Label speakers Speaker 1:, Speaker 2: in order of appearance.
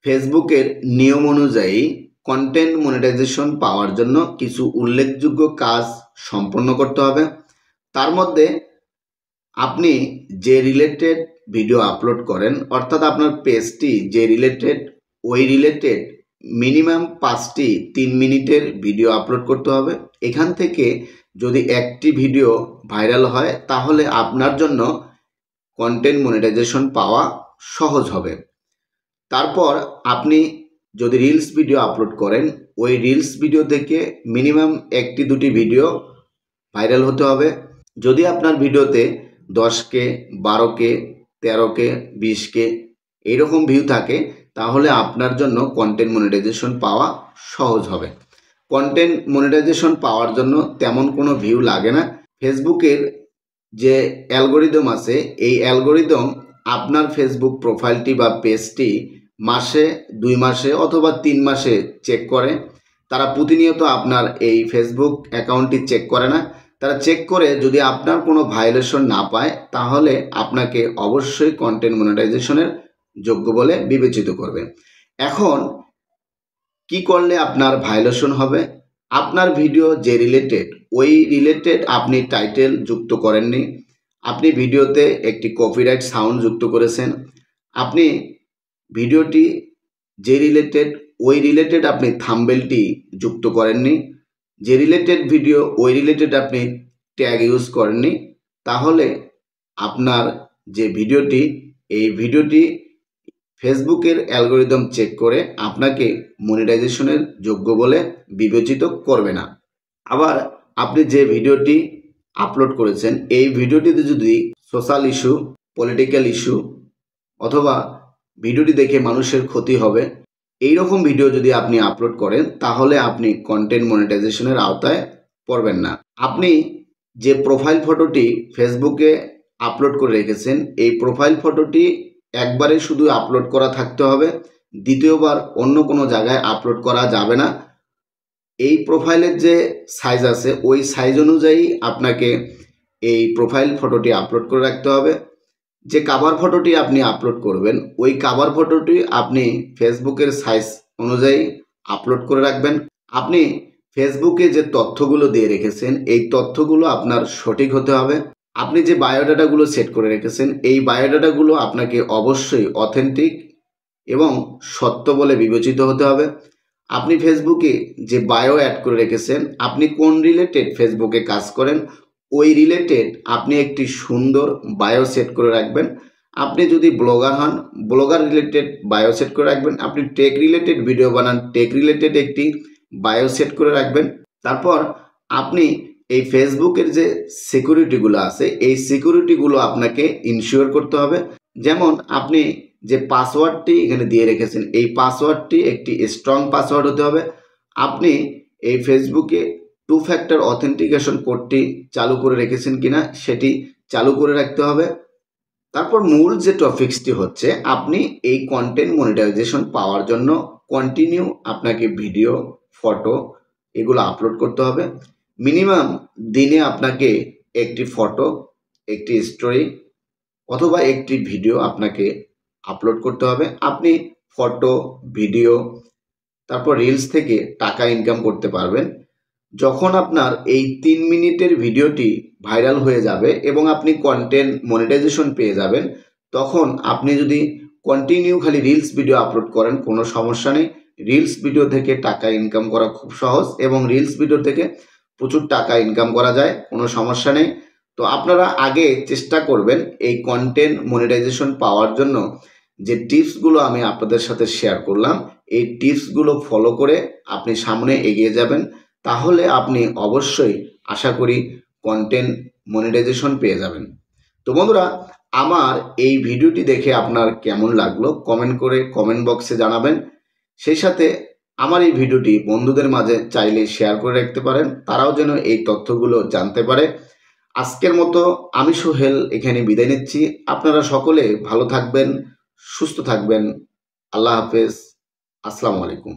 Speaker 1: ফেসবুকের নিয়ম অনুযায়ী কন্টেন্ট মনিটাইজেশন পাওয়ার জন্য কিছু উল্লেখযোগ্য কাজ সম্পন্ন করতে হবে। তার মধ্যে আপনি যে রিলেটেড ভিডিও আপলোড করেন, অর্থাৎ আপনার পেজটি যে রিলেটেড, ওই রিলেটেড মিনিমাম 5টি 3 মিনিটের ভিডিও আপলোড করতে হবে। এখান থেকে যদি একটি ভিডিও ভাইরাল হয় তাহলে আপনার জন্য কন্টেন্ট মনিটাইজেশন পাওয়া সহজ হবে। তারপর আপনি যদি রিলস ভিডিও আপলোড করেন, ওই রিলস ভিডিও থেকে মিনিমাম 1-2টি ভিডিও ভাইরাল হতে হবে। যদি আপনার ভিডিওতে 10K, 12K, 13K, 20K এইরকম ভিউ থাকে তাহলে আপনার জন্য কন্টেন্ট মনিটাইজেশন পাওয়া সহজ হবে। কন্টেন্ট মনিটাইজেশন পাওয়ার জন্য তেমন কোনো ভিউ লাগে না। ফেসবুকের যে অ্যালগোরিদম আছে, এই অ্যালগোরিদম আপনার ফেসবুক প্রোফাইলটি বা পেজটি মাসে, 2 মাসে অথবা 3 মাসে চেক করে। তারা প্রতিনিয়ত আপনার এই ফেসবুক অ্যাকাউন্টটি চেক করে না। তারা চেক করে যদি আপনার কোনো ভায়োলেশন না পায় তাহলে আপনাকে অবশ্যই কন্টেন্ট মনিটাইজেশনের যোগ্য বলে বিবেচিত করবে। এখন কি করলে আপনার ভায়োলেশন হবে? আপনার ভিডিও যে রিলেটেড, ওই রিলেটেড আপনি টাইটেল যুক্ত করেননি, আপনি ভিডিওতে একটি কপিরাইট সাউন্ড যুক্ত করেছেন, আপনি ভিডিওটি যে রিলেটেড, ওই রিলেটেড আপনি থাম্বনেলটি যুক্ত করেননি, যে রিলেটেড ভিডিও ওই রিলেটেড আপনি ট্যাগ ইউজ করেননি, তাহলে আপনার যে ভিডিওটি, এই ভিডিওটি ফেসবুকের অ্যালগোরিদম চেক করে আপনাকে মনিটাইজেশনের যোগ্য বলে বিবেচিত করবে না। আবার আপনি যে ভিডিওটি আপলোড করেছেন, এই ভিডিওটিতে যদি সোশ্যাল ইস্যু, পলিটিক্যাল ইস্যু অথবা ভিডিওটি দেখে মানুষের ক্ষতি হবে, এই রকম ভিডিও যদি আপনি আপলোড করেন তাহলে আপনি কন্টেন্ট মনিটাইজেশনের আওতায় পড়বেন না। আপনি যে প্রোফাইল ফটোটি ফেসবুকে আপলোড করে রেখেছেন, এই প্রোফাইল ফটোটি একবারে শুধু আপলোড করা থাকতে হবে, দ্বিতীয়বার অন্য কোনো জায়গায় আপলোড করা যাবে না। এই প্রোফাইলের যে সাইজ আছে, ওই সাইজ অনুযায়ী আপনাকে এই প্রোফাইল ফটোটি আপলোড করে রাখতে হবে। যে কাভার ফটোটি আপনি আপলোড করবেন, ওই কাভার ফটোটি আপনি ফেসবুকের সাইজ অনুযায়ী আপলোড করে রাখবেন। আপনি ফেসবুকে যে তথ্যগুলো দিয়ে রেখেছেন, এই তথ্যগুলো আপনার সঠিক হতে হবে। আপনি যে বায়োডাটাগুলো সেট করে রেখেছেন, এই বায়োডাটাগুলো আপনাকে অবশ্যই অথেন্টিক এবং সত্য বলে বিবেচিত হতে হবে। আপনি ফেসবুকে যে বায়ো অ্যাড করে রেখেছেন, আপনি কোন রিলেটেড ফেসবুকে কাজ করেন, ওই রিলেটেড আপনি একটি সুন্দর বায়ো সেট করে রাখবেন। আপনি যদি ব্লগার হন, ব্লগার রিলেটেড বায়ো সেট করে রাখবেন। আপনি টেক রিলেটেড ভিডিও বানান, টেক রিলেটেড একটি বায়ো সেট করে রাখবেন। তারপর আপনি এই ফেসবুকের যে সিকিউরিটিগুলো আছে, এই সিকিউরিটিগুলো আপনাকে ইনশিওর করতে হবে। যেমন আপনি যে পাসওয়ার্ডটি এখানে দিয়ে রেখেছেন, এই পাসওয়ার্ডটি একটি স্ট্রং পাসওয়ার্ড হতে হবে। আপনি এই ফেসবুকে 2 ফ্যাক্টর অথেন্টিকেশন কোডটি চালু করে রেখেছেন কিনা সেটি চালু করে রাখতে হবে। তারপর মূল যে টপিক্সটি হচ্ছে, আপনি এই কন্টেন্ট মনিটাইজেশন পাওয়ার জন্য কন্টিনিউ আপনাকে ভিডিও, ফটো এগুলো আপলোড করতে হবে। মিনিমাম দিনে আপনাকে একটি ফটো, একটি স্টোরি অথবা একটি ভিডিও আপনাকে আপলোড করতে হবে। আপনি ফটো, ভিডিও, তারপর রিলস থেকে টাকা ইনকাম করতে পারবেন। যখন আপনার এই 3 মিনিটের ভিডিওটি ভাইরাল হয়ে যাবে এবং আপনি কন্টেন্ট মনিটাইজেশন পেয়ে যাবেন, তখন আপনি যদি কন্টিনিউ খালি রিলস ভিডিও আপলোড করেন, কোনো সমস্যা নেই। রিলস ভিডিও থেকে টাকা ইনকাম করা খুব সহজ এবং রিলস ভিডিও থেকে প্রচুর টাকা ইনকাম করা যায়, কোনো সমস্যা নেই। তো আপনারা আগে চেষ্টা করবেন এই কন্টেন্ট মনিটাইজেশন পাওয়ার জন্য যে টিপসগুলো আমি আপনাদের সাথে শেয়ার করলাম, এই টিপসগুলো ফলো করে আপনি সামনে এগিয়ে যাবেন। তাহলে আপনি অবশ্যই আশা করি কন্টেন্ট মনিটাইজেশন পেয়ে যাবেন। তো বন্ধুরা, আমার এই ভিডিওটি দেখে আপনার কেমন লাগলো কমেন্ট করে কমেন্ট বক্সে জানাবেন। সেই সাথে আমার এই ভিডিওটি বন্ধুদের মাঝে চাইলে শেয়ার করে রাখতে পারেন, তারাও যেন এই তথ্যগুলো জানতে পারে। আজকের মতো আমি সোহেল এখানে বিদায় নিচ্ছি। আপনারা সকলে ভালো থাকবেন, সুস্থ থাকবেন। আল্লাহ হাফেজ। আসসালামু আলাইকুম।